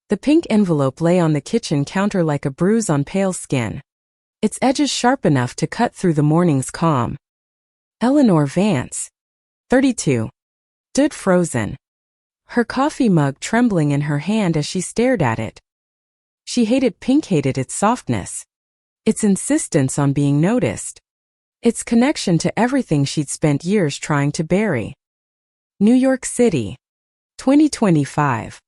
The pink envelope lay on the kitchen counter like a bruise on pale skin, its edges sharp enough to cut through the morning's calm. Eleanor Vance, 32, stood frozen, her coffee mug trembling in her hand as she stared at it. She hated pink, hated its softness, its insistence on being noticed, its connection to everything she'd spent years trying to bury. New York City, 2025.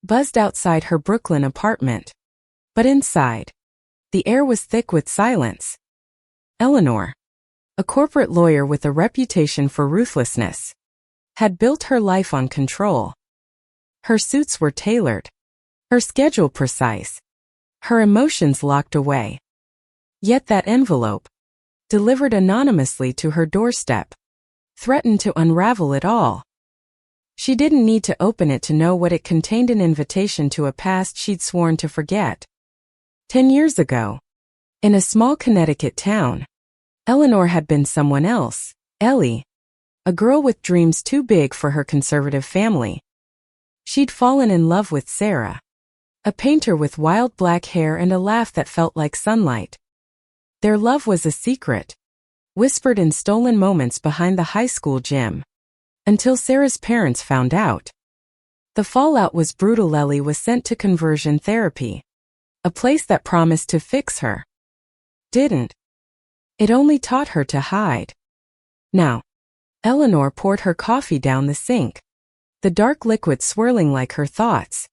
Buzzed outside her Brooklyn apartment. But inside, the air was thick with silence. Eleanor, a corporate lawyer with a reputation for ruthlessness, had built her life on control. Her suits were tailored, her schedule precise, her emotions locked away. Yet that envelope, delivered anonymously to her doorstep, threatened to unravel it all. She didn't need to open it to know what it contained, an invitation to a past she'd sworn to forget. 10 years ago, in a small Connecticut town, Eleanor had been someone else, Ellie, a girl with dreams too big for her conservative family. She'd fallen in love with Sarah, a painter with wild black hair and a laugh that felt like sunlight. Their love was a secret, whispered in stolen moments behind the high school gym. Until Sarah's parents found out. The fallout was brutal. Ellie was sent to conversion therapy, a place that promised to fix her. Didn't. It only taught her to hide. Now, Eleanor poured her coffee down the sink, the dark liquid swirling like her thoughts.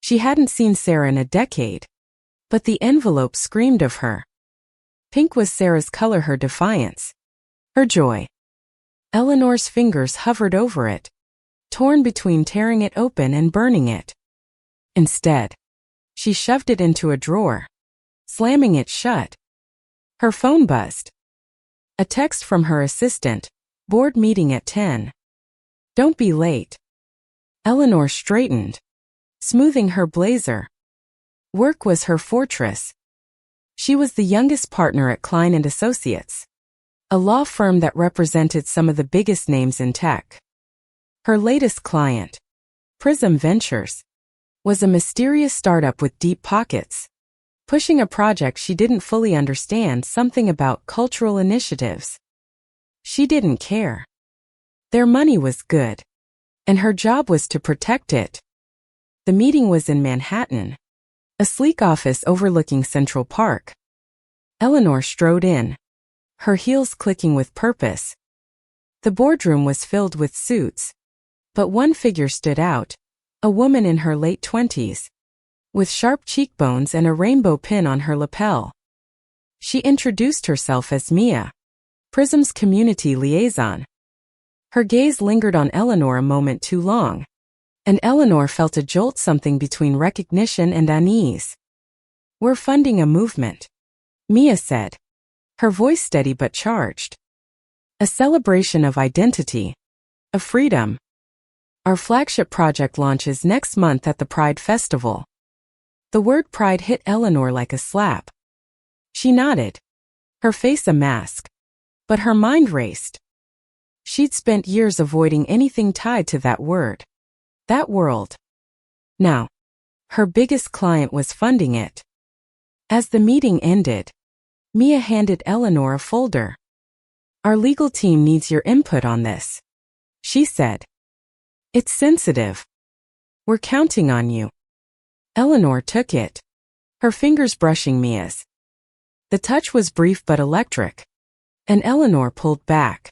She hadn't seen Sarah in a decade, but the envelope screamed of her. Pink was Sarah's color, her defiance, her joy. Eleanor's fingers hovered over it, torn between tearing it open and burning it. Instead, she shoved it into a drawer, slamming it shut. Her phone buzzed. A text from her assistant, board meeting at 10. Don't be late. Eleanor straightened, smoothing her blazer. Work was her fortress. She was the youngest partner at Klein & Associates, a law firm that represented some of the biggest names in tech. Her latest client, Prism Ventures, was a mysterious startup with deep pockets, pushing a project she didn't fully understand, something about cultural initiatives. She didn't care. Their money was good, and her job was to protect it. The meeting was in Manhattan, a sleek office overlooking Central Park. Eleanor strode in, her heels clicking with purpose. The boardroom was filled with suits, but one figure stood out, a woman in her late 20s, with sharp cheekbones and a rainbow pin on her lapel. She introduced herself as Mia, Prism's community liaison. Her gaze lingered on Eleanor a moment too long, and Eleanor felt a jolt, something between recognition and unease. "We're funding a movement," Mia said, her voice steady but charged. "A celebration of identity, of freedom. Our flagship project launches next month at the Pride Festival." The word pride hit Eleanor like a slap. She nodded, her face a mask, but her mind raced. She'd spent years avoiding anything tied to that word, that world. Now, her biggest client was funding it. As the meeting ended, Mia handed Eleanor a folder. "Our legal team needs your input on this," she said. "It's sensitive. We're counting on you." Eleanor took it, her fingers brushing Mia's. The touch was brief but electric, and Eleanor pulled back,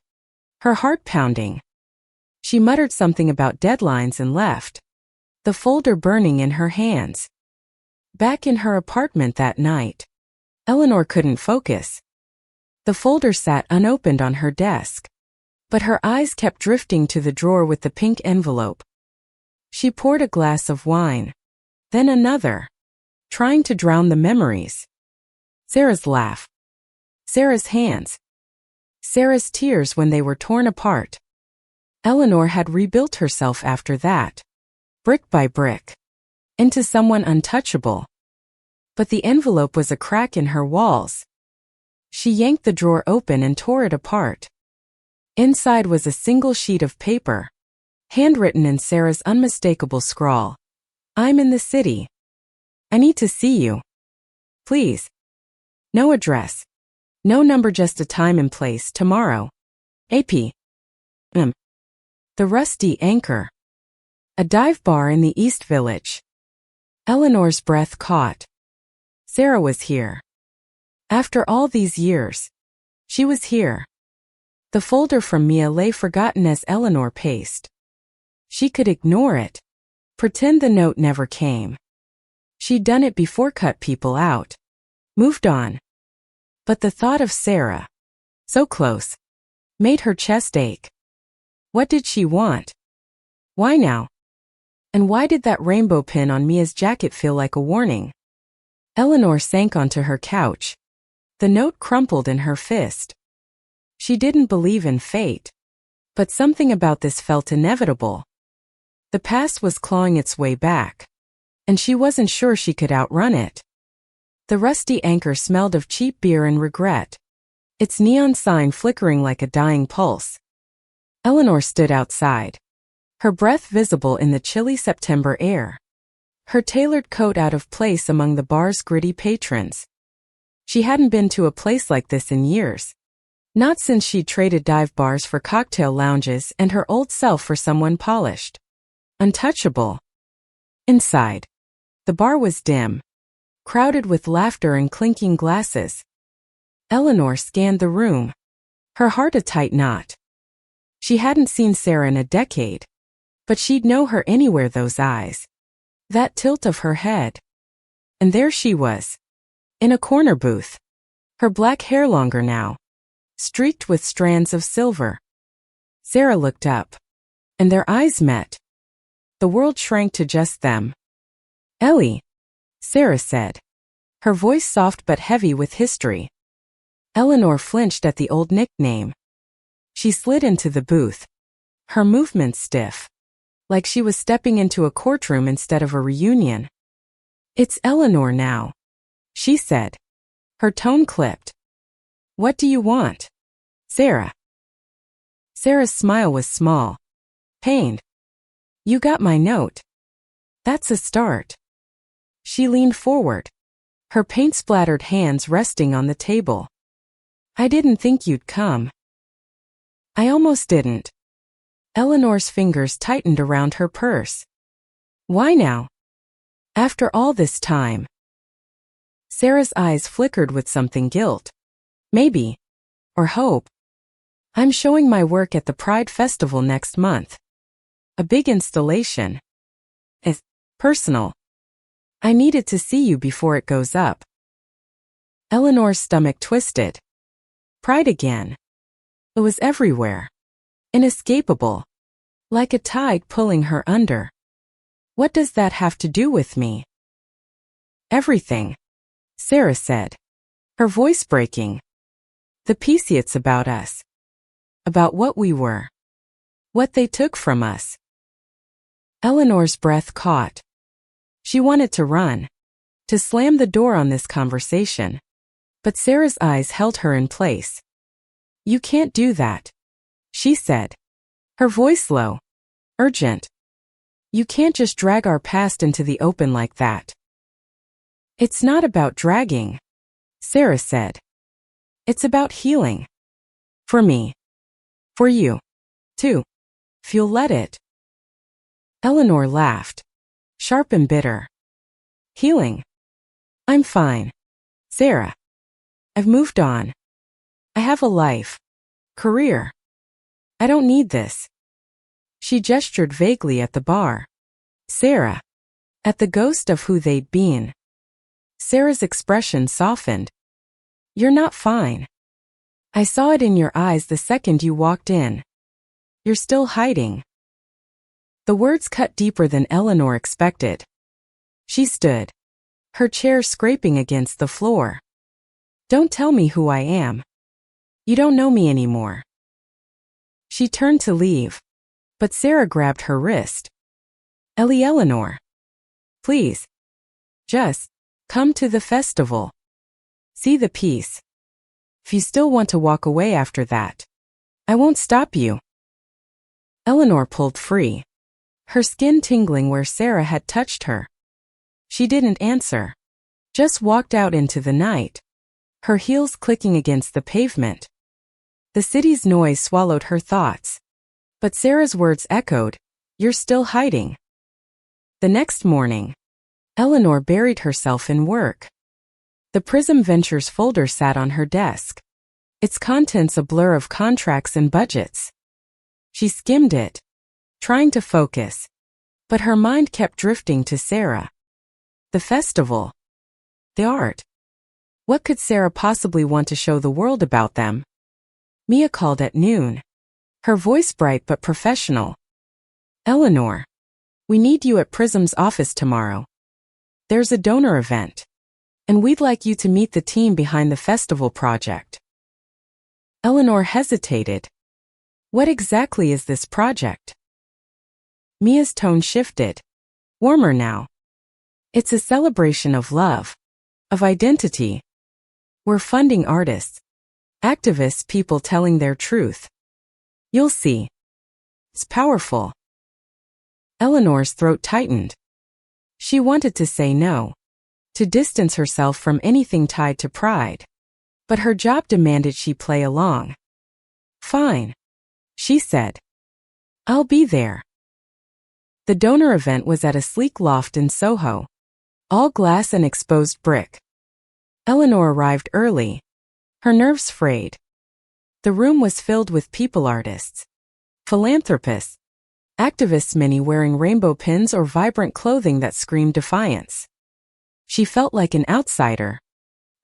her heart pounding. She muttered something about deadlines and left, the folder burning in her hands. Back in her apartment that night, Eleanor couldn't focus. The folder sat unopened on her desk, but her eyes kept drifting to the drawer with the pink envelope. She poured a glass of wine, then another, trying to drown the memories. Sarah's laugh, Sarah's hands, Sarah's tears when they were torn apart. Eleanor had rebuilt herself after that, brick by brick, into someone untouchable. But the envelope was a crack in her walls. She yanked the drawer open and tore it apart. Inside was a single sheet of paper, handwritten in Sarah's unmistakable scrawl. I'm in the city. I need to see you. Please. No address. No number, just a time and place, tomorrow. AP. The Rusty Anchor. A dive bar in the East Village. Eleanor's breath caught. Sarah was here. After all these years. She was here. The folder from Mia lay forgotten as Eleanor paced. She could ignore it. Pretend the note never came. She'd done it before, cut people out. Moved on. But the thought of Sarah, so close, made her chest ache. What did she want? Why now? And why did that rainbow pin on Mia's jacket feel like a warning? Eleanor sank onto her couch. The note crumpled in her fist. She didn't believe in fate. But something about this felt inevitable. The past was clawing its way back. And she wasn't sure she could outrun it. The Rusty Anchor smelled of cheap beer and regret. Its neon sign flickering like a dying pulse. Eleanor stood outside. Her breath visible in the chilly September air. Her tailored coat out of place among the bar's gritty patrons. She hadn't been to a place like this in years. Not since she'd traded dive bars for cocktail lounges and her old self for someone polished. Untouchable. Inside. The bar was dim. Crowded with laughter and clinking glasses. Eleanor scanned the room. Her heart a tight knot. She hadn't seen Sarah in a decade. But she'd know her anywhere, those eyes. That tilt of her head. And there she was. In a corner booth. Her black hair longer now. Streaked with strands of silver. Sarah looked up. And their eyes met. The world shrank to just them. Ellie. Sarah said. Her voice soft but heavy with history. Eleanor flinched at the old nickname. She slid into the booth. Her movements stiff. Like she was stepping into a courtroom instead of a reunion. It's Eleanor now, she said. Her tone clipped. What do you want? Sarah. Sarah's smile was small. Pained. You got my note. That's a start. She leaned forward. Her paint-splattered hands resting on the table. I didn't think you'd come. I almost didn't. Eleanor's fingers tightened around her purse. Why now? After all this time. Sarah's eyes flickered with something guilt. Maybe. Or hope. I'm showing my work at the Pride Festival next month. A big installation. It's personal. I needed to see you before it goes up. Eleanor's stomach twisted. Pride again. It was everywhere. Inescapable. Like a tide pulling her under. What does that have to do with me? Everything, Sarah said. Her voice breaking. The piece it's about us. About what we were. What they took from us. Eleanor's breath caught. She wanted to run. To slam the door on this conversation. But Sarah's eyes held her in place. You can't do that, she said. Her voice low. Urgent. You can't just drag our past into the open like that. It's not about dragging, Sarah said. It's about healing. For me. For you. Too. If you'll let it. Eleanor laughed. Sharp and bitter. Healing. I'm fine. Sarah. I've moved on. I have a life. Career. I don't need this. She gestured vaguely at the bar. Sarah. At the ghost of who they'd been. Sarah's expression softened. You're not fine. I saw it in your eyes the second you walked in. You're still hiding. The words cut deeper than Eleanor expected. She stood. Her chair scraping against the floor. Don't tell me who I am. You don't know me anymore. She turned to leave. But Sarah grabbed her wrist. Eleanor. Please. Just come to the festival. See the piece. If you still want to walk away after that, I won't stop you. Eleanor pulled free. her skin tingling where Sarah had touched her. She didn't answer. Just walked out into the night, her heels clicking against the pavement. The city's noise swallowed her thoughts. But Sarah's words echoed, "You're still hiding." The next morning, Eleanor buried herself in work. The Prism Ventures folder sat on her desk, its contents a blur of contracts and budgets. She skimmed it, trying to focus, but her mind kept drifting to Sarah. The festival. The art. What could Sarah possibly want to show the world about them? Mia called at noon, her voice bright but professional. "Eleanor, we need you at Prism's office tomorrow. There's a donor event, and we'd like you to meet the team behind the festival project." Eleanor hesitated. What exactly is this project? Mia's tone shifted, warmer now. It's a celebration of love, of identity. We're funding artists, activists, people telling their truth. You'll see. It's powerful. Eleanor's throat tightened. She wanted to say no, to distance herself from anything tied to pride. But her job demanded she play along. "Fine," she said. "I'll be there." The donor event was at a sleek loft in Soho, all glass and exposed brick. Eleanor arrived early, her nerves frayed. The room was filled with people artists, philanthropists, activists, many wearing rainbow pins or vibrant clothing that screamed defiance. She felt like an outsider,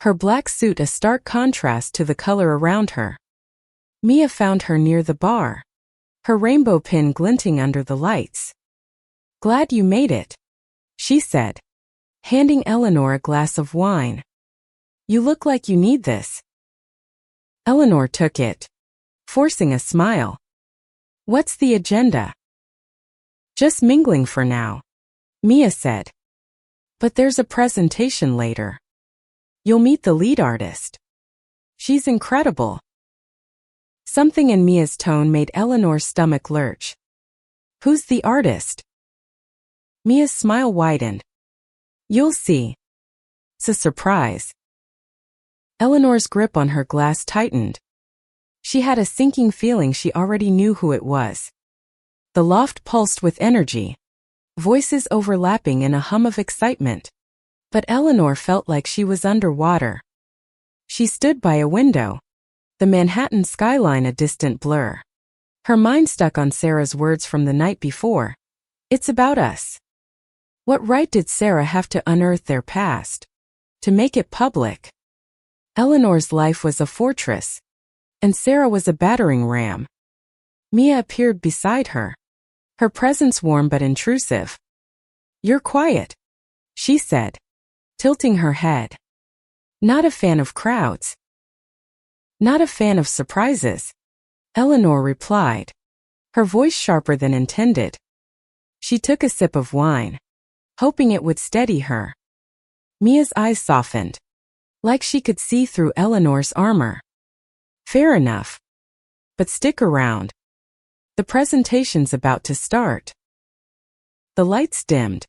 her black suit a stark contrast to the color around her. Mia found her near the bar, her rainbow pin glinting under the lights. "Glad you made it," she said, handing Eleanor a glass of wine. "You look like you need this." Eleanor took it, forcing a smile. "What's the agenda?" "Just mingling for now," Mia said. "But there's a presentation later. You'll meet the lead artist. She's incredible." Something in Mia's tone made Eleanor's stomach lurch. "Who's the artist?" Mia's smile widened. "You'll see. It's a surprise." Eleanor's grip on her glass tightened. She had a sinking feeling she already knew who it was. The loft pulsed with energy, voices overlapping in a hum of excitement. But Eleanor felt like she was underwater. She stood by a window, the Manhattan skyline a distant blur. Her mind stuck on Sarah's words from the night before. "It's about us." What right did Sarah have to unearth their past, to make it public? Eleanor's life was a fortress, and Sarah was a battering ram. Mia appeared beside her, her presence warm but intrusive. "You're quiet," she said, tilting her head. "Not a fan of crowds." "Not a fan of surprises," Eleanor replied, her voice sharper than intended. She took a sip of wine, hoping it would steady her. Mia's eyes softened, like she could see through Eleanor's armor. "Fair enough. But stick around. The presentation's about to start." The lights dimmed,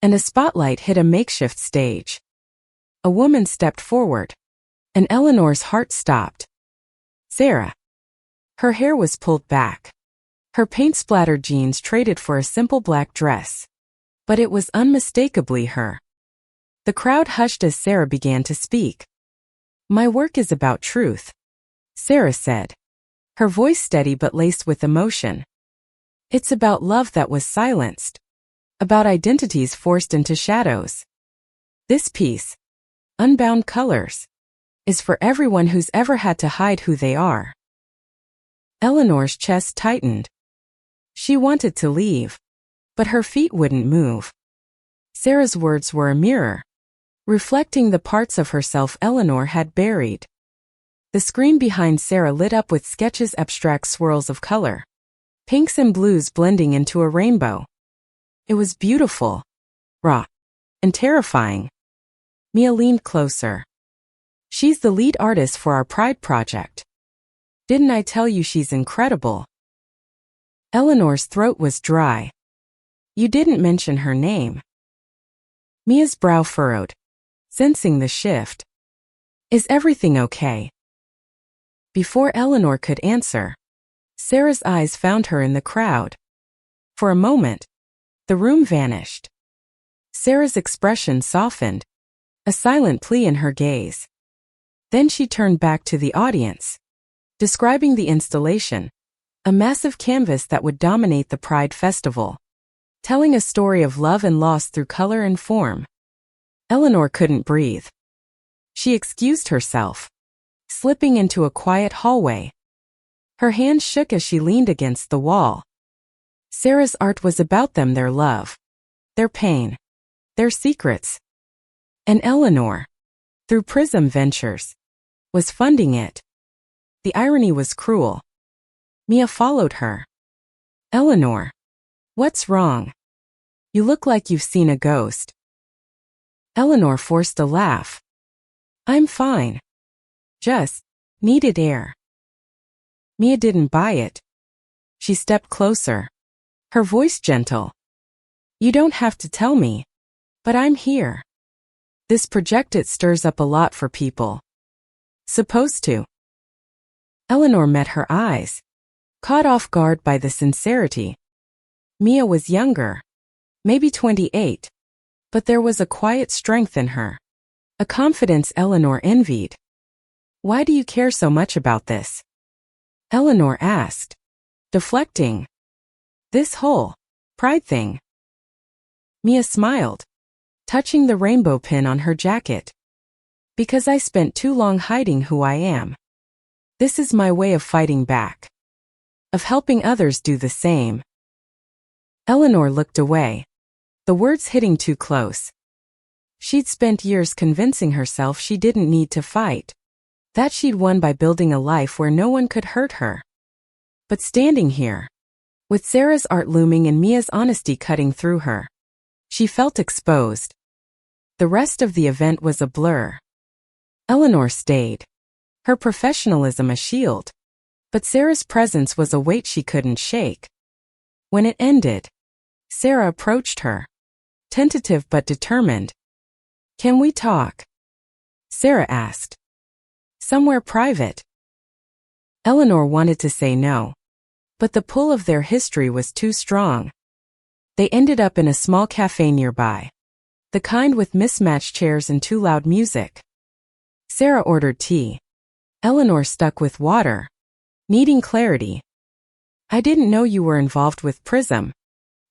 and a spotlight hit a makeshift stage. A woman stepped forward, and Eleanor's heart stopped. Sarah. Her hair was pulled back, her paint-splattered jeans traded for a simple black dress. But it was unmistakably her. The crowd hushed as Sarah began to speak. "My work is about truth," Sarah said, her voice steady but laced with emotion. "It's about love that was silenced, about identities forced into shadows. This piece, Unbound Colors, is for everyone who's ever had to hide who they are." Eleanor's chest tightened. She wanted to leave, but her feet wouldn't move. Sarah's words were a mirror, reflecting the parts of herself Eleanor had buried. The screen behind Sarah lit up with sketches, abstract swirls of color, pinks and blues blending into a rainbow. It was beautiful, raw, and terrifying. Mia leaned closer. "She's the lead artist for our Pride project. Didn't I tell you she's incredible?" Eleanor's throat was dry. You didn't mention her name. Mia's brow furrowed, sensing the shift. Is everything okay? Before Eleanor could answer, Sarah's eyes found her in the crowd. For a moment, the room vanished. Sarah's expression softened, a silent plea in her gaze. Then she turned back to the audience, describing the installation, a massive canvas that would dominate the Pride Festival, telling a story of love and loss through color and form. Eleanor couldn't breathe. She excused herself, slipping into a quiet hallway. Her hands shook as she leaned against the wall. Sarah's art was about them, their love, their pain, their secrets. And Eleanor, through Prism Ventures, was funding it. The irony was cruel. Mia followed her. Eleanor, what's wrong? You look like you've seen a ghost. Eleanor forced a laugh. I'm fine. Just needed air. Mia didn't buy it. She stepped closer, her voice gentle. You don't have to tell me, but I'm here. This project, it stirs up a lot for people. Supposed to. Eleanor met her eyes, caught off guard by the sincerity. Mia was younger, maybe 28, but there was a quiet strength in her, a confidence Eleanor envied. Why do you care so much about this? Eleanor asked, deflecting. This whole pride thing. Mia smiled, touching the rainbow pin on her jacket. Because I spent too long hiding who I am. This is my way of fighting back, of helping others do the same. Eleanor looked away, the words hitting too close. She'd spent years convincing herself she didn't need to fight, that she'd won by building a life where no one could hurt her. But standing here, with Sarah's art looming and Mia's honesty cutting through her, she felt exposed. The rest of the event was a blur. Eleanor stayed, her professionalism a shield, but Sarah's presence was a weight she couldn't shake. When it ended, Sarah approached her, tentative but determined. Can we talk? Sarah asked. Somewhere private. Eleanor wanted to say no, but the pull of their history was too strong. They ended up in a small cafe nearby, the kind with mismatched chairs and too loud music. Sarah ordered tea. Eleanor stuck with water, needing clarity. I didn't know you were involved with Prism,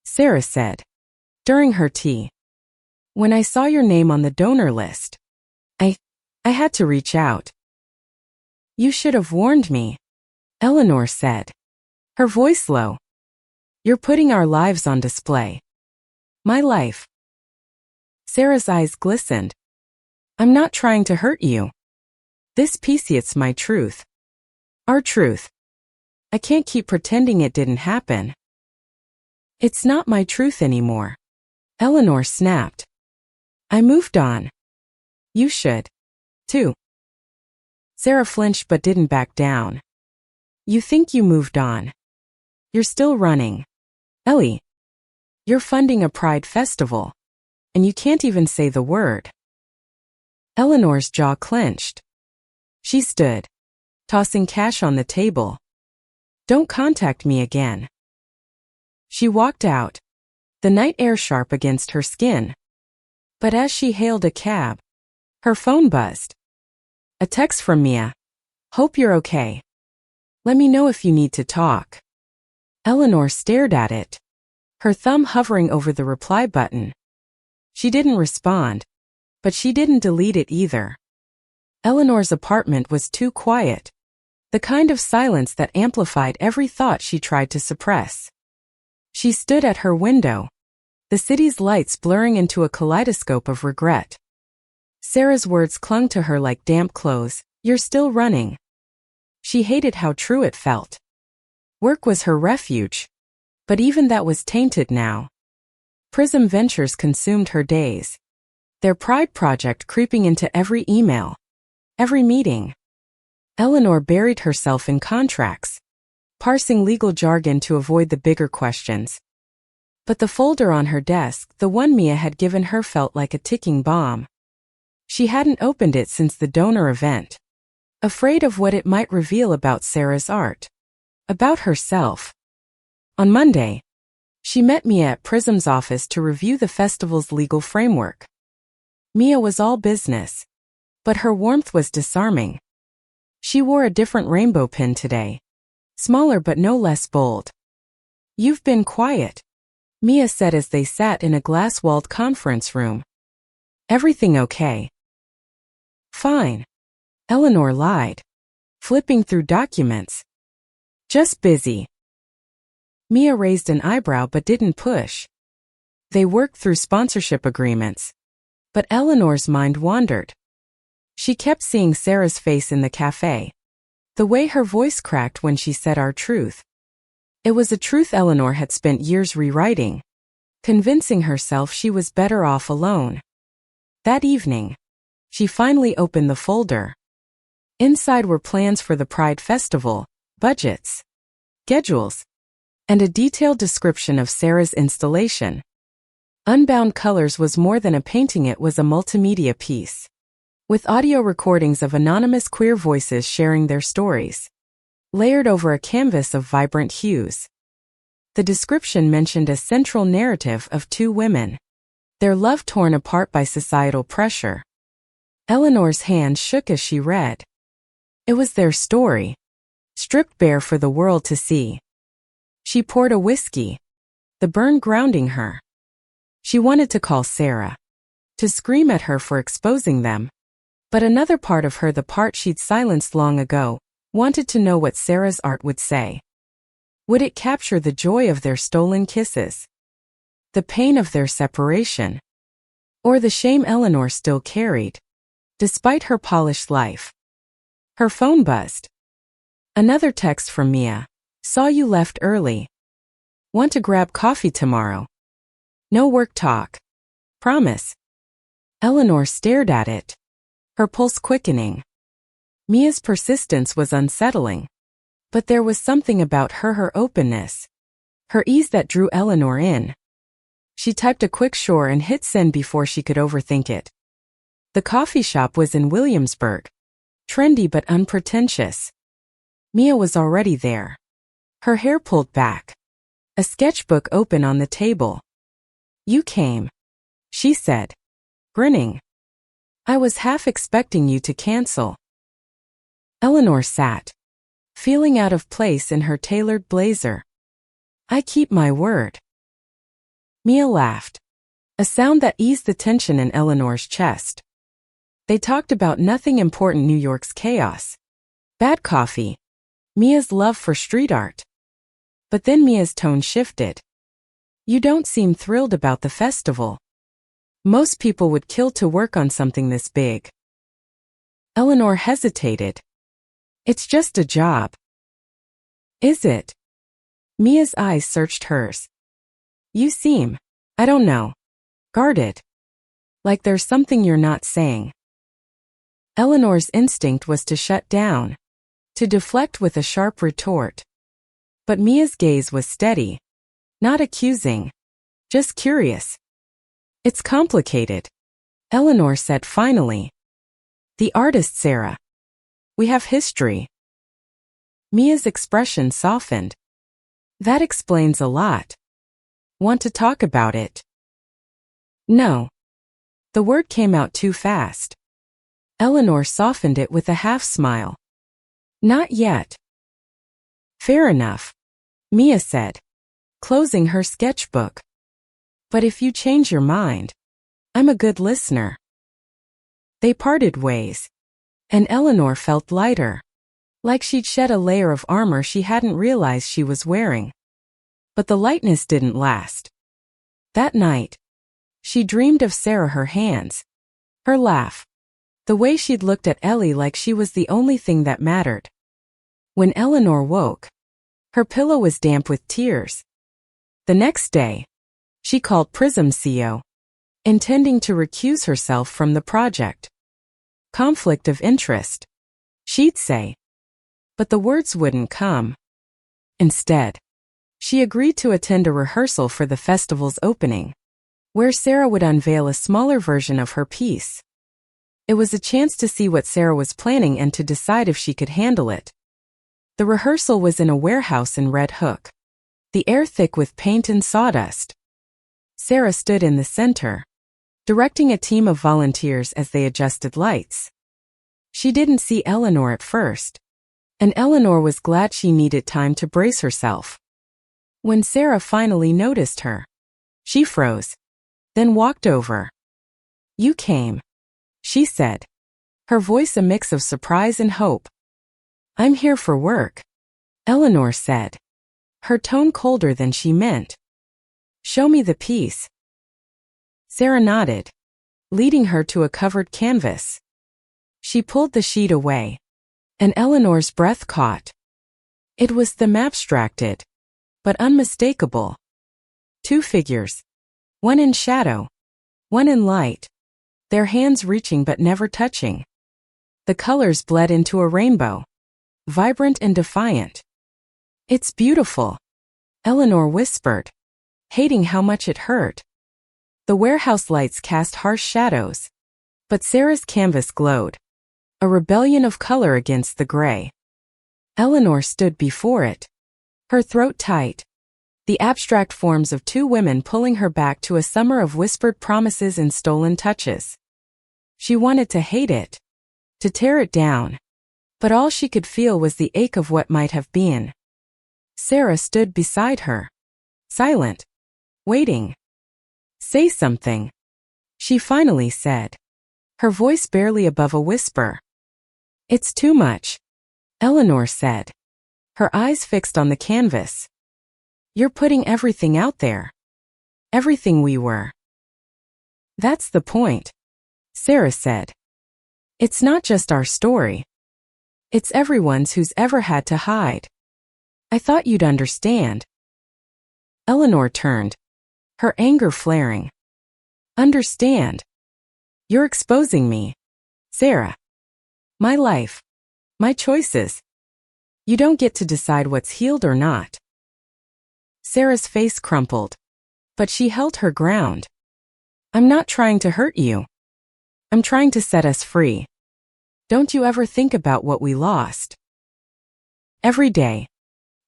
Sarah said, during her tea. When I saw your name on the donor list, I had to reach out. You should have warned me, Eleanor said, her voice low. You're putting our lives on display. My life. Sarah's eyes glistened. I'm not trying to hurt you. This piece, it's my truth. Our truth. I can't keep pretending it didn't happen. It's not my truth anymore, Eleanor snapped. I moved on. You should, too. Sarah flinched but didn't back down. You think you moved on. You're still running. Ellie. You're funding a Pride Festival, and you can't even say the word. Eleanor's jaw clenched. She stood, tossing cash on the table. Don't contact me again. She walked out, the night air sharp against her skin. But as she hailed a cab, her phone buzzed. A text from Mia. Hope you're okay. Let me know if you need to talk. Eleanor stared at it, her thumb hovering over the reply button. She didn't respond, but she didn't delete it either. Eleanor's apartment was too quiet, the kind of silence that amplified every thought she tried to suppress. She stood at her window, the city's lights blurring into a kaleidoscope of regret. Sarah's words clung to her like damp clothes. You're still running. She hated how true it felt. Work was her refuge, but even that was tainted now. Prism Ventures consumed her days, their pride project creeping into every email, every meeting. Eleanor buried herself in contracts, parsing legal jargon to avoid the bigger questions. But the folder on her desk, the one Mia had given her, felt like a ticking bomb. She hadn't opened it since the donor event, afraid of what it might reveal about Sarah's art, about herself. On Monday, she met Mia at Prism's office to review the festival's legal framework. Mia was all business, but her warmth was disarming. She wore a different rainbow pin today, smaller but no less bold. "You've been quiet," Mia said as they sat in a glass-walled conference room. "Everything okay?" "Fine," Eleanor lied, flipping through documents. "Just busy." Mia raised an eyebrow but didn't push. They worked through sponsorship agreements, but Eleanor's mind wandered. She kept seeing Sarah's face in the cafe, the way her voice cracked when she said our truth. It was a truth Eleanor had spent years rewriting, convincing herself she was better off alone. That evening, she finally opened the folder. Inside were plans for the Pride Festival, budgets, schedules, and a detailed description of Sarah's installation. Unbound Colors was more than a painting, it was a multimedia piece, with audio recordings of anonymous queer voices sharing their stories, layered over a canvas of vibrant hues. The description mentioned a central narrative of two women, their love torn apart by societal pressure. Eleanor's hand shook as she read. It was their story, stripped bare for the world to see. She poured a whiskey, the burn grounding her. She wanted to call Sarah, to scream at her for exposing them. But another part of her, the part she'd silenced long ago, wanted to know what Sarah's art would say. Would it capture the joy of their stolen kisses, the pain of their separation, or the shame Eleanor still carried, despite her polished life? Her phone buzzed. Another text from Mia. "Saw you left early. Want to grab coffee tomorrow? No work talk. Promise." Eleanor stared at it, her pulse quickening. Mia's persistence was unsettling, but there was something about her openness, her ease that drew Eleanor in. She typed a quick "sure" and hit send before she could overthink it. The coffee shop was in Williamsburg, trendy but unpretentious. Mia was already there, her hair pulled back, a sketchbook open on the table. "You came," she said, grinning. "I was half expecting you to cancel." Eleanor sat, feeling out of place in her tailored blazer. "I keep my word." Mia laughed, a sound that eased the tension in Eleanor's chest. They talked about nothing important: New York's chaos, bad coffee, Mia's love for street art. But then Mia's tone shifted. "You don't seem thrilled about the festival. Most people would kill to work on something this big." Eleanor hesitated. "It's just a job." "Is it?" Mia's eyes searched hers. "You seem, I don't know, guarded. Like there's something you're not saying." Eleanor's instinct was to shut down, to deflect with a sharp retort. But Mia's gaze was steady, not accusing, just curious. "It's complicated," Eleanor said finally. "The artist Sarah. We have history." Mia's expression softened. "That explains a lot. Want to talk about it?" "No." The word came out too fast. Eleanor softened it with a half-smile. "Not yet." "Fair enough," Mia said, closing her sketchbook. "But if you change your mind, I'm a good listener." They parted ways, and Eleanor felt lighter, like she'd shed a layer of armor she hadn't realized she was wearing. But the lightness didn't last. That night, she dreamed of Sarah, her hands, her laugh, the way she'd looked at Ellie like she was the only thing that mattered. When Eleanor woke, her pillow was damp with tears. The next day, she called Prism's CEO, intending to recuse herself from the project. Conflict of interest, she'd say. But the words wouldn't come. Instead, She agreed to attend a rehearsal for the festival's opening, where Sarah would unveil a smaller version of her piece. It was a chance to see what Sarah was planning and to decide if she could handle it. The rehearsal was in a warehouse in Red Hook, the air thick with paint and sawdust. Sarah stood in the center, directing a team of volunteers as they adjusted lights. She didn't see Eleanor at first, and Eleanor was glad she needed time to brace herself. When Sarah finally noticed her, she froze, then walked over. "You came," she said, her voice a mix of surprise and hope. "I'm here for work," Eleanor said, her tone colder than she meant. "Show me the piece." Sarah nodded, leading her to a covered canvas. She pulled the sheet away, and Eleanor's breath caught. It was them abstracted, but unmistakable. Two figures, one in shadow, one in light, their hands reaching but never touching. The colors bled into a rainbow, vibrant and defiant. "It's beautiful," Eleanor whispered, hating how much it hurt. The warehouse lights cast harsh shadows, but Sarah's canvas glowed, a rebellion of color against the gray. Eleanor stood before it, her throat tight, the abstract forms of two women pulling her back to a summer of whispered promises and stolen touches. She wanted to hate it, to tear it down, but all she could feel was the ache of what might have been. Sarah stood beside her, silent, waiting. "Say something," she finally said, her voice barely above a whisper. "It's too much," Eleanor said, her eyes fixed on the canvas. "You're putting everything out there. Everything we were." "That's the point," Sarah said. "It's not just our story. It's everyone's who's ever had to hide. I thought you'd understand." Eleanor turned, her anger flaring. "Understand? You're exposing me, Sarah. My life. My choices. You don't get to decide what's healed or not." Sarah's face crumpled, but she held her ground. "I'm not trying to hurt you. I'm trying to set us free. Don't you ever think about what we lost?" "Every day,"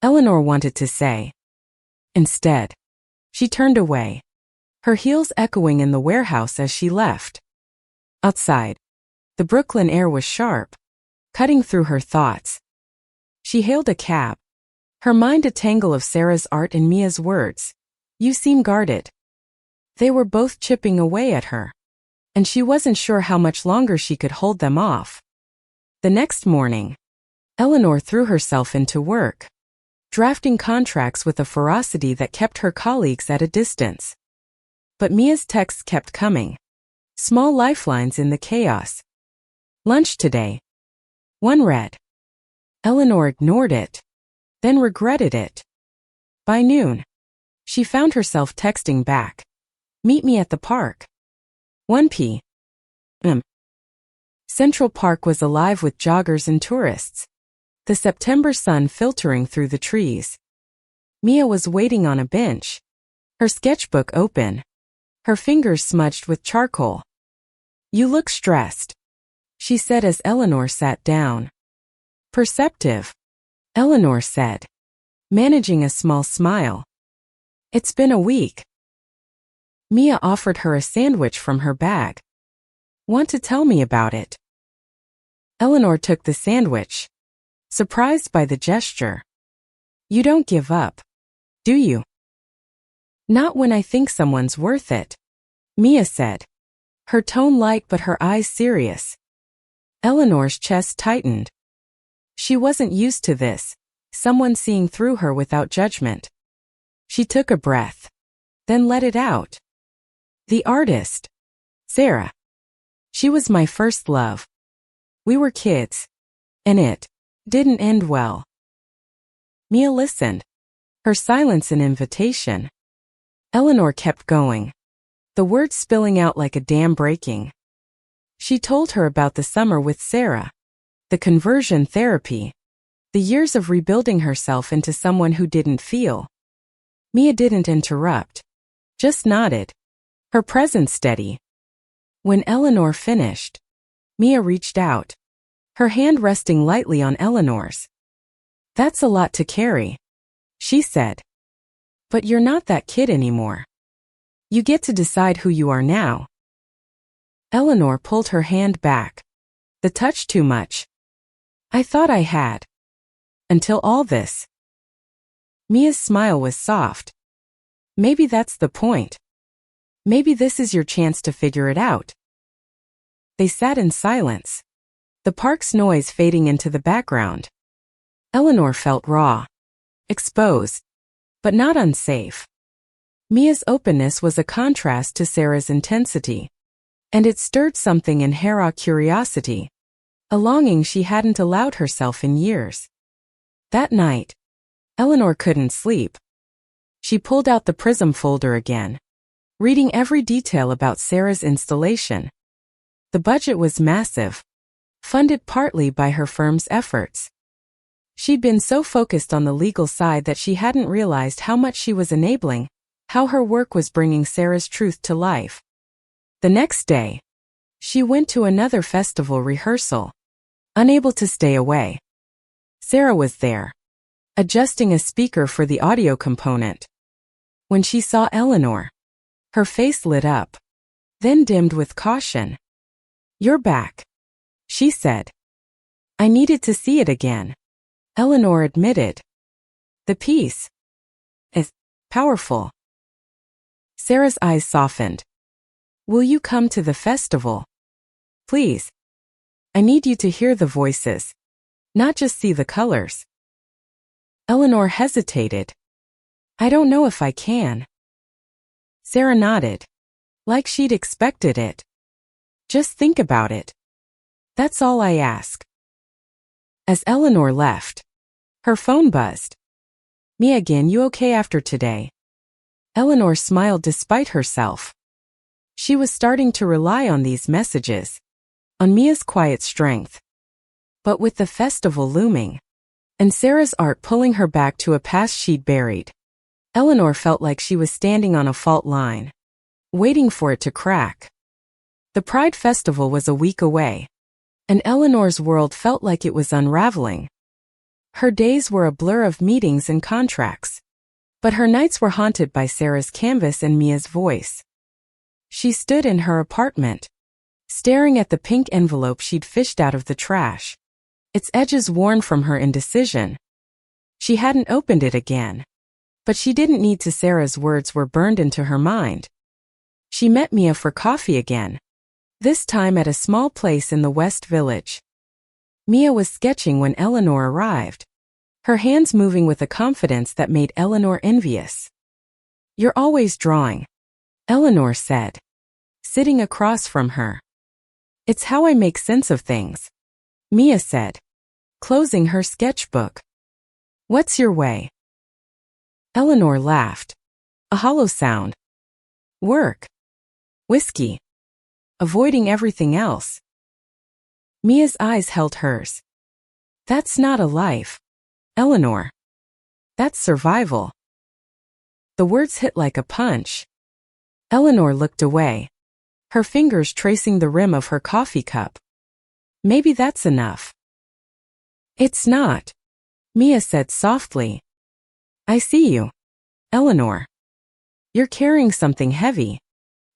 Eleanor wanted to say. Instead, she turned away, her heels echoing in the warehouse as she left. Outside, the Brooklyn air was sharp, cutting through her thoughts. She hailed a cab, her mind a tangle of Sarah's art and Mia's words. "You seem guarded." They were both chipping away at her, and she wasn't sure how much longer she could hold them off. The next morning, Eleanor threw herself into work, drafting contracts with a ferocity that kept her colleagues at a distance. But Mia's texts kept coming, small lifelines in the chaos. "Lunch today," one read. Eleanor ignored it, then regretted it. By noon, she found herself texting back, "Meet me at the park." 1 p.m. Central Park was alive with joggers and tourists, the September sun filtering through the trees. Mia was waiting on a bench, her sketchbook open, her fingers smudged with charcoal. "You look stressed," she said as Eleanor sat down. "Perceptive," Eleanor said, managing a small smile. "It's been a week." Mia offered her a sandwich from her bag. "Want to tell me about it?" Eleanor took the sandwich, surprised by the gesture. "You don't give up, do you?" "Not when I think someone's worth it," Mia said, her tone light but her eyes serious. Eleanor's chest tightened. She wasn't used to this, someone seeing through her without judgment. She took a breath, then let it out. "The artist, Sarah. She was my first love. We were kids, and it didn't end well." Mia listened, her silence an invitation. Eleanor kept going, the words spilling out like a dam breaking. She told her about the summer with Sarah, the conversion therapy, the years of rebuilding herself into someone who didn't feel Mia didn't interrupt. Just nodded. Her presence steady. When Eleanor finished, Mia reached out, her hand resting lightly on Eleanor's. "That's a lot to carry," she said. "But you're not that kid anymore. You get to decide who you are now." Eleanor pulled her hand back. "The touch too much. I thought I had. Until all this." Mia's smile was soft. "Maybe that's the point. Maybe this is your chance to figure it out." They sat in silence, the park's noise fading into the background. Eleanor felt raw, exposed, but not unsafe. Mia's openness was a contrast to Sarah's intensity, and it stirred something in Hera's curiosity, a longing she hadn't allowed herself in years. That night, Eleanor couldn't sleep. She pulled out the Prism folder again, reading every detail about Sarah's installation. The budget was massive, funded partly by her firm's efforts. She'd been so focused on the legal side that she hadn't realized how much she was enabling, how her work was bringing Sarah's truth to life. The next day, she went to another festival rehearsal, unable to stay away. Sarah was there, adjusting a speaker for the audio component. When she saw Eleanor, her face lit up, then dimmed with caution. "You're back," she said. "I needed to see it again," Eleanor admitted. "The piece is powerful." Sarah's eyes softened. "Will you come to the festival? Please. I need you to hear the voices, not just see the colors." Eleanor hesitated. "I don't know if I can." Sarah nodded, like she'd expected it. "Just think about it. That's all I ask." As Eleanor left, her phone buzzed. "Me again, you okay after today?" Eleanor smiled despite herself. She was starting to rely on these messages, on Mia's quiet strength. But with the festival looming, and Sarah's art pulling her back to a past she'd buried, Eleanor felt like she was standing on a fault line, waiting for it to crack. The Pride Festival was a week away, and Eleanor's world felt like it was unraveling. Her days were a blur of meetings and contracts, but her nights were haunted by Sarah's canvas and Mia's voice. She stood in her apartment, staring at the pink envelope she'd fished out of the trash, its edges worn from her indecision. She hadn't opened it again, but she didn't need to. Sarah's words were burned into her mind. She met Mia for coffee again, this time at a small place in the West Village. Mia was sketching when Eleanor arrived, her hands moving with a confidence that made Eleanor envious. "You're always drawing," Eleanor said, sitting across from her. "It's how I make sense of things," Mia said, closing her sketchbook. "What's your way?" Eleanor laughed, a hollow sound. "Work. Whiskey. Avoiding everything else." Mia's eyes held hers. "That's not a life, Eleanor. That's survival." The words hit like a punch. Eleanor looked away, her fingers tracing the rim of her coffee cup. "Maybe that's enough." "It's not," Mia said softly. "I see you, Eleanor. You're carrying something heavy,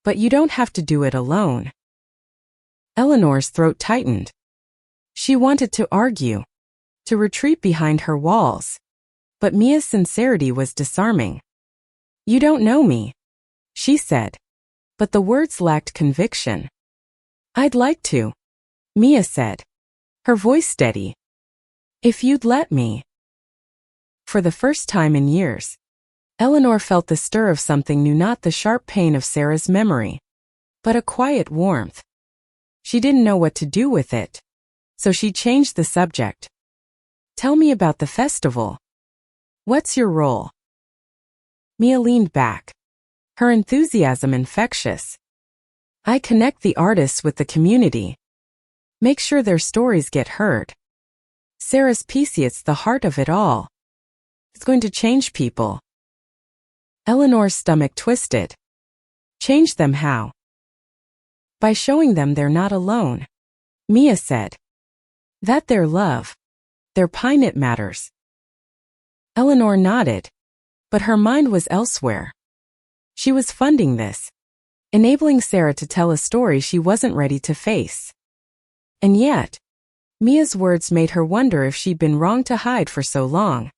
but you don't have to do it alone." Eleanor's throat tightened. She wanted to argue, to retreat behind her walls, but Mia's sincerity was disarming. "You don't know me," she said, but the words lacked conviction. "I'd like to," Mia said, her voice steady. "If you'd let me." For the first time in years, Eleanor felt the stir of something new, not the sharp pain of Sarah's memory, but a quiet warmth. She didn't know what to do with it, so she changed the subject. "Tell me about the festival. What's your role?" Mia leaned back, her enthusiasm infectious. "I connect the artists with the community. Make sure their stories get heard. Sarah's piece, it's the heart of it all. It's going to change people." Eleanor's stomach twisted. Change them how? By showing them they're not alone, Mia said. That their love, their pinate matters. Eleanor nodded, but her mind was elsewhere. She was funding this, enabling Sarah to tell a story she wasn't ready to face. And yet, Mia's words made her wonder if she'd been wrong to hide for so long.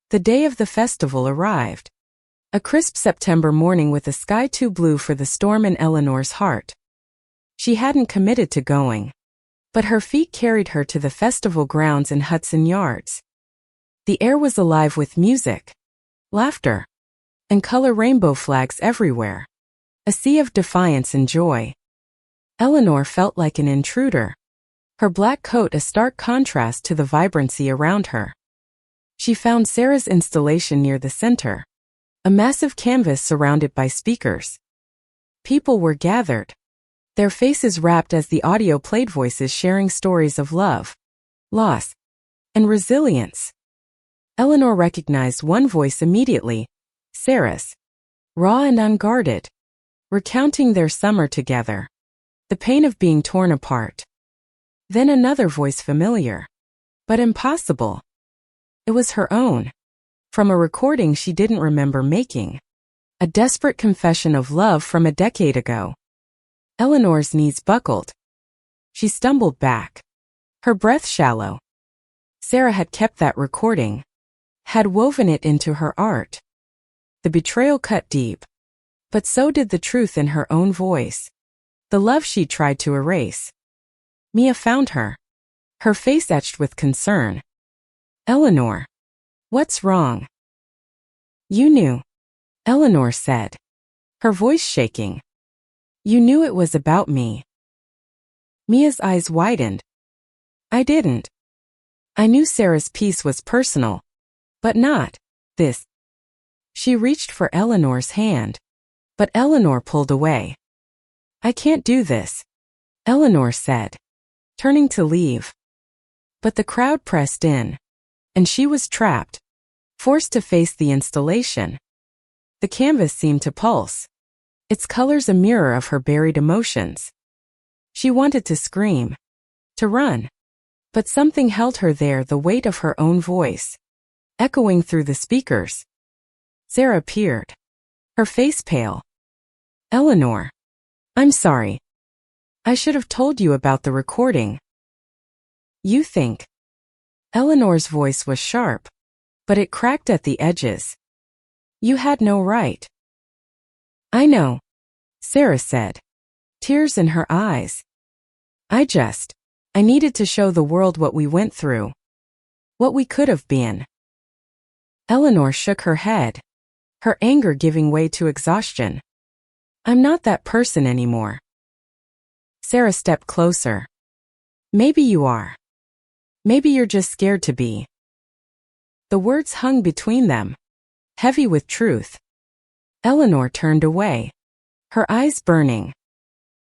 The day of the festival arrived. A crisp September morning with the sky too blue for the storm in Eleanor's heart. She hadn't committed to going, but her feet carried her to the festival grounds in Hudson Yards. The air was alive with music, laughter, and color rainbow flags everywhere. A sea of defiance and joy. Eleanor felt like an intruder, her black coat a stark contrast to the vibrancy around her. She found Sarah's installation near the center, a massive canvas surrounded by speakers. People were gathered, their faces rapt as the audio played, voices sharing stories of love, loss, and resilience. Eleanor recognized one voice immediately, Sarah's, raw and unguarded, recounting their summer together, the pain of being torn apart. Then another voice, familiar, but impossible. It was her own, from a recording she didn't remember making. A desperate confession of love from a decade ago. Eleanor's knees buckled. She stumbled back, her breath shallow. Sarah had kept that recording, had woven it into her art. The betrayal cut deep, but so did the truth in her own voice, the love she tried to erase. Mia found her, her face etched with concern. Eleanor, what's wrong? You knew, Eleanor said, her voice shaking. You knew it was about me. Mia's eyes widened. I didn't. I knew Sarah's piece was personal, but not this. She reached for Eleanor's hand, but Eleanor pulled away. I can't do this, Eleanor said, turning to leave. But the crowd pressed in, and she was trapped, forced to face the installation. The canvas seemed to pulse, its colors a mirror of her buried emotions. She wanted to scream, to run, but something held her there, the weight of her own voice, echoing through the speakers. Sarah appeared, her face pale. Eleanor, I'm sorry. I should have told you about the recording. You think. Eleanor's voice was sharp, but it cracked at the edges. You had no right. I know, Sarah said, tears in her eyes. I needed to show the world what we went through, what we could have been. Eleanor shook her head, her anger giving way to exhaustion. I'm not that person anymore. Sarah stepped closer. Maybe you are. Maybe you're just scared to be. The words hung between them, heavy with truth. Eleanor turned away, her eyes burning.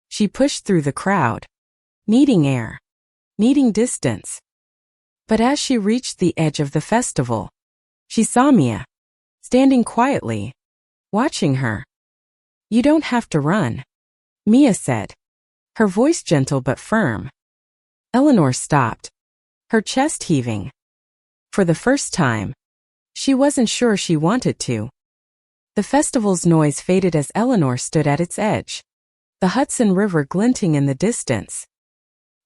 She pushed through the crowd, needing air, needing distance. But as she reached the edge of the festival, she saw Mia, standing quietly, watching her. You don't have to run, Mia said, her voice gentle but firm. Eleanor stopped, her chest heaving. For the first time, she wasn't sure she wanted to. The festival's noise faded as Eleanor stood at its edge, the Hudson River glinting in the distance.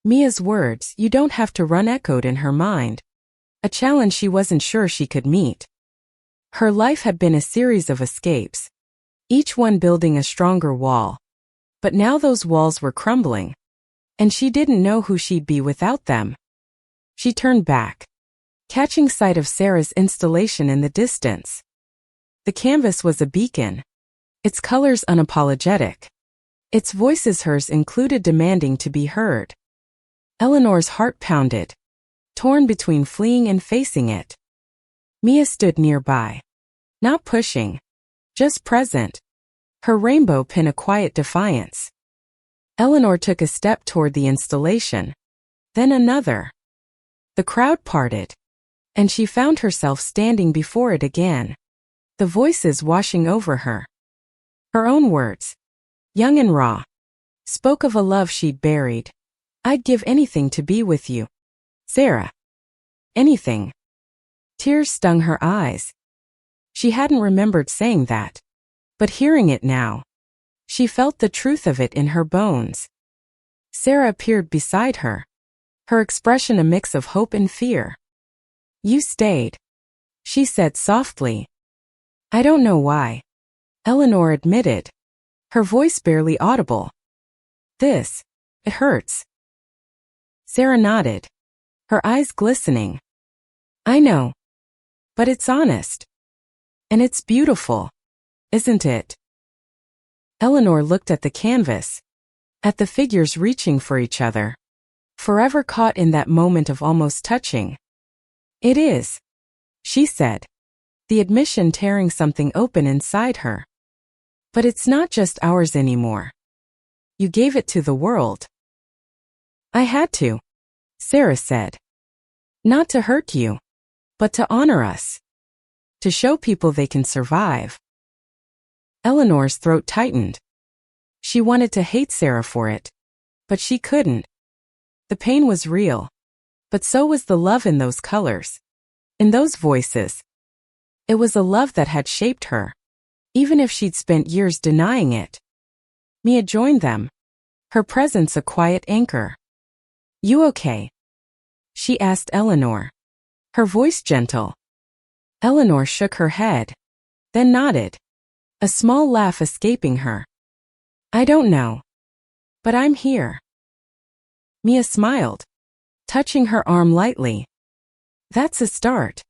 Mia's words, you don't have to run, echoed in her mind, a challenge she wasn't sure she could meet. Her life had been a series of escapes, each one building a stronger wall. But now those walls were crumbling, and she didn't know who she'd be without them. She turned back, catching sight of Sarah's installation in the distance. The canvas was a beacon, its colors unapologetic, its voices hers included, demanding to be heard. Eleanor's heart pounded, torn between fleeing and facing it. Mia stood nearby, not pushing, just present, her rainbow pin a quiet defiance. Eleanor took a step toward the installation, then another. The crowd parted, and she found herself standing before it again. the voices washing over her. Her own words, young and raw, spoke of a love she'd buried. I'd give anything to be with you, Sarah. Anything. Tears stung her eyes. She hadn't remembered saying that. But hearing it now, she felt the truth of it in her bones. Sarah appeared beside her, her expression a mix of hope and fear. You stayed, she said softly. I don't know why, Eleanor admitted, her voice barely audible. It hurts. Sarah nodded, her eyes glistening. I know. But it's honest. And it's beautiful, isn't it? Eleanor looked at the canvas, at the figures reaching for each other, forever caught in that moment of almost touching. It is, she said, the admission tearing something open inside her. But it's not just ours anymore. You gave it to the world. I had to, Sarah said. Not to hurt you, but to honor us. To show people they can survive. Eleanor's throat tightened. She wanted to hate Sarah for it, but she couldn't. The pain was real, but so was the love in those colors, in those voices. It was a love that had shaped her, even if she'd spent years denying it. Mia joined them, her presence a quiet anchor. You okay? She asked Eleanor, her voice gentle. Eleanor shook her head, then nodded, a small laugh escaping her. I don't know. But I'm here. Mia smiled, touching her arm lightly. That's a start.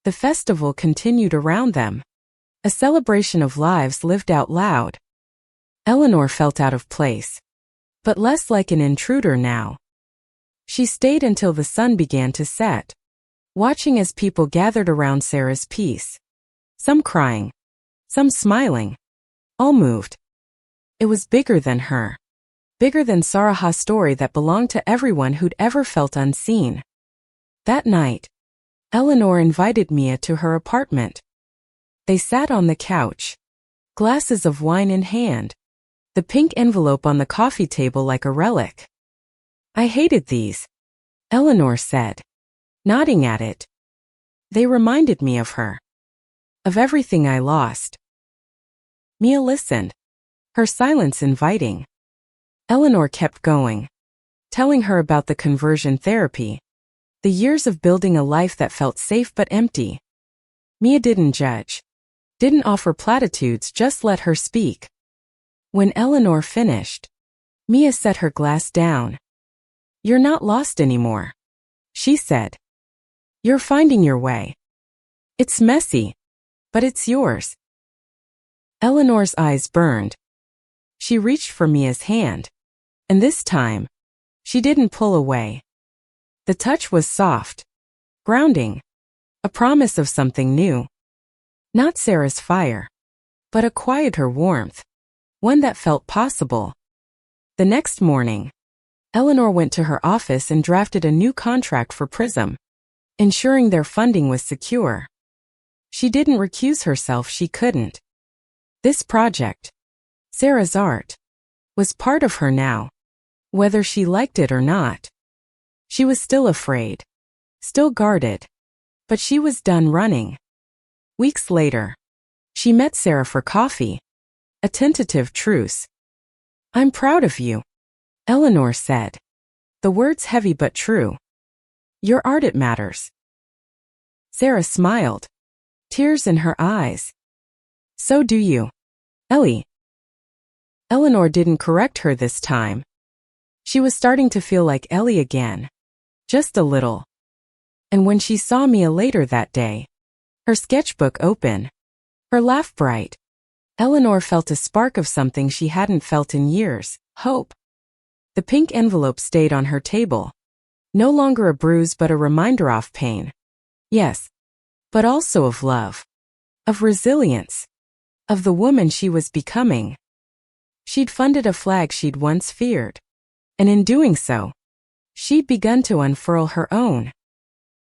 The festival continued around them, a celebration of lives lived out loud. Eleanor felt out of place, but less like an intruder now. She stayed until the sun began to set, watching as people gathered around Sarah's piece. Some crying, some smiling, all moved. It was bigger than her. Bigger than Saraha's story that belonged to everyone who'd ever felt unseen. That night, Eleanor invited Mia to her apartment. They sat on the couch, glasses of wine in hand, the pink envelope on the coffee table like a relic. I hated these, Eleanor said, nodding at it. They reminded me of her. Of everything I lost. Mia listened, her silence inviting. Eleanor kept going, telling her about the conversion therapy, the years of building a life that felt safe but empty. Mia didn't judge, didn't offer platitudes, just let her speak. When Eleanor finished, Mia set her glass down. You're not lost anymore, she said. You're finding your way. It's messy, but it's yours. Eleanor's eyes burned. She reached for Mia's hand, and this time, she didn't pull away. The touch was soft, grounding, a promise of something new. Not Sarah's fire, but a quieter warmth, one that felt possible. The next morning, Eleanor went to her office and drafted a new contract for Prism, ensuring their funding was secure. She didn't recuse herself, she couldn't. This project, Sarah's art, was part of her now, whether she liked it or not. She was still afraid, still guarded, but she was done running. Weeks later, she met Sarah for coffee, a tentative truce. I'm proud of you, Eleanor said, the words heavy but true. Your art, it matters. Sarah smiled, tears in her eyes. So do you, Ellie. Eleanor didn't correct her this time. She was starting to feel like Ellie again, just a little. And when she saw Mia later that day, her sketchbook open, her laugh bright, Eleanor felt a spark of something she hadn't felt in years, hope. The pink envelope stayed on her table. No longer a bruise but a reminder of pain. Yes, but also of love. Of resilience. Of the woman she was becoming. She'd funded a flag she'd once feared. And in doing so, she'd begun to unfurl her own.